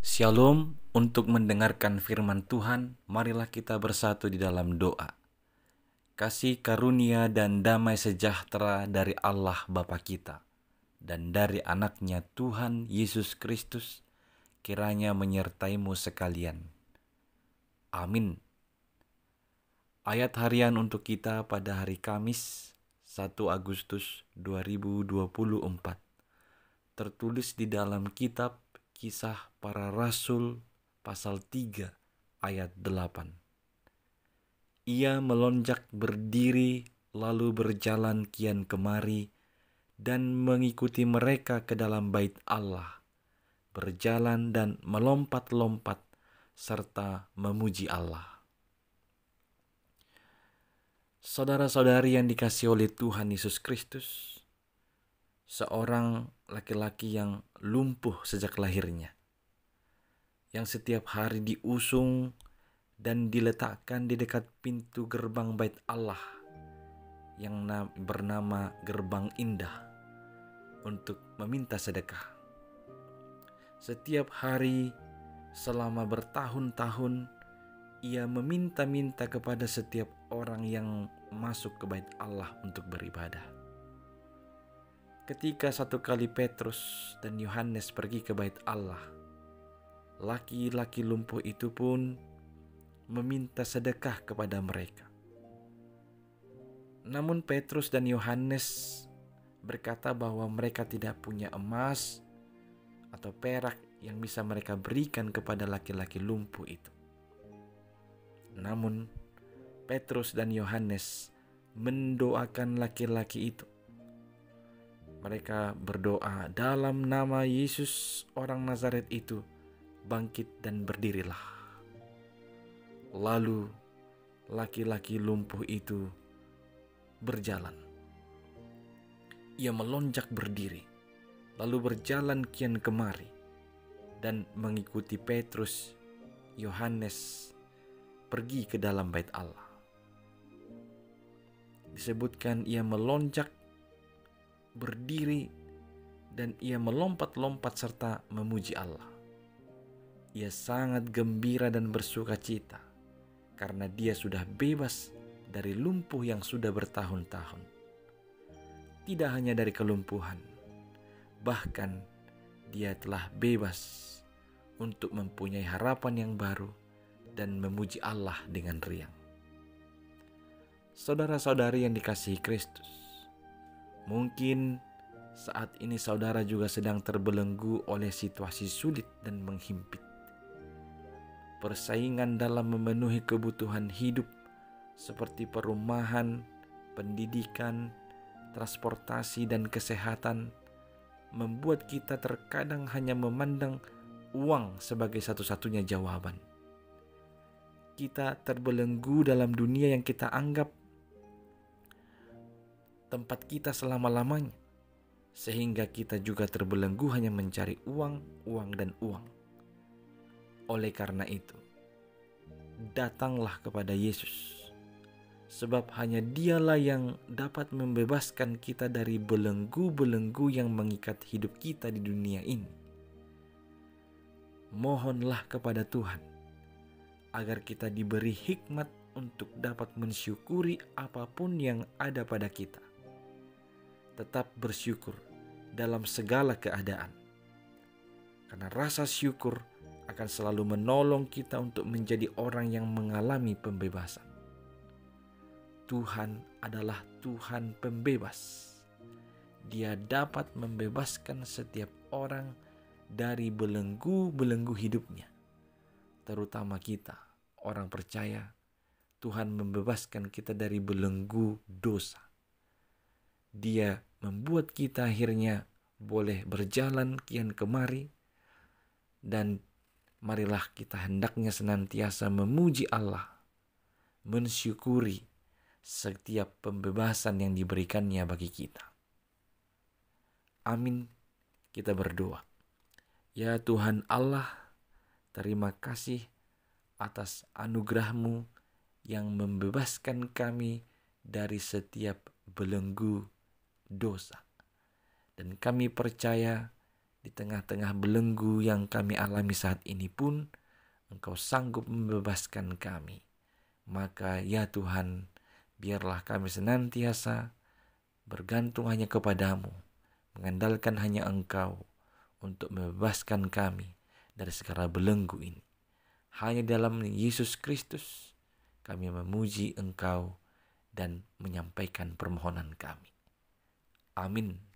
Shalom, untuk mendengarkan firman Tuhan, marilah kita bersatu di dalam doa. Kasih karunia dan damai sejahtera dari Allah Bapa kita dan dari anaknya Tuhan Yesus Kristus kiranya menyertaimu sekalian. Amin. Ayat harian untuk kita pada hari Kamis 1 Agustus 2024 tertulis di dalam kitab Kisah Para Rasul pasal 3 ayat 8. Ia melonjak berdiri lalu berjalan kian kemari dan mengikuti mereka ke dalam bait Allah, berjalan dan melompat-lompat serta memuji Allah. Saudara-saudari yang dikasihi oleh Tuhan Yesus Kristus, seorang laki-laki yang lumpuh sejak lahirnya, yang setiap hari diusung dan diletakkan di dekat pintu gerbang bait Allah yang bernama Gerbang Indah untuk meminta sedekah. Setiap hari selama bertahun-tahun ia meminta-minta kepada setiap orang yang masuk ke bait Allah untuk beribadah. Ketika satu kali Petrus dan Yohanes pergi ke bait Allah, laki-laki lumpuh itu pun meminta sedekah kepada mereka. Namun Petrus dan Yohanes berkata bahwa mereka tidak punya emas atau perak yang bisa mereka berikan kepada laki-laki lumpuh itu. Namun Petrus dan Yohanes mendoakan laki-laki itu. Mereka berdoa, dalam nama Yesus orang Nazaret itu, bangkit dan berdirilah. Lalu laki-laki lumpuh itu berjalan. Ia melonjak berdiri, lalu berjalan kian kemari dan mengikuti Petrus, Yohanes pergi ke dalam bait Allah. Disebutkan ia melonjak berdiri dan ia melompat-lompat serta memuji Allah. Ia sangat gembira dan bersuka cita karena dia sudah bebas dari lumpuh yang sudah bertahun-tahun. Tidak hanya dari kelumpuhan, bahkan dia telah bebas untuk mempunyai harapan yang baru dan memuji Allah dengan riang. Saudara-saudari yang dikasihi Kristus, mungkin saat ini saudara juga sedang terbelenggu oleh situasi sulit dan menghimpit. Persaingan dalam memenuhi kebutuhan hidup seperti perumahan, pendidikan, transportasi, dan kesehatan membuat kita terkadang hanya memandang uang sebagai satu-satunya jawaban. Kita terbelenggu dalam dunia yang kita anggap tempat kita selama-lamanya, sehingga kita juga terbelenggu hanya mencari uang, dan uang. Oleh karena itu, datanglah kepada Yesus, sebab hanya Dialah yang dapat membebaskan kita dari belenggu-belenggu yang mengikat hidup kita di dunia ini. Mohonlah kepada Tuhan agar kita diberi hikmat untuk dapat mensyukuri apapun yang ada pada kita. Tetap bersyukur dalam segala keadaan, karena rasa syukur akan selalu menolong kita untuk menjadi orang yang mengalami pembebasan. Tuhan adalah Tuhan pembebas. Dia dapat membebaskan setiap orang dari belenggu-belenggu hidupnya, terutama kita, orang percaya. Tuhan membebaskan kita dari belenggu dosa. Dia membuat kita akhirnya boleh berjalan kian kemari, dan marilah kita hendaknya senantiasa memuji Allah, mensyukuri setiap pembebasan yang diberikannya bagi kita. Amin. Kita berdoa. Ya Tuhan Allah, terima kasih atas anugerah-Mu yang membebaskan kami dari setiap belenggu dosa. Dan kami percaya Di tengah-tengah belenggu yang kami alami saat ini pun, Engkau sanggup membebaskan kami. Maka ya Tuhan, biarlah kami senantiasa bergantung hanya kepadamu, mengandalkan hanya Engkau untuk membebaskan kami dari segala belenggu ini. Hanya dalam Yesus Kristus kami memuji Engkau dan menyampaikan permohonan kami. Amin.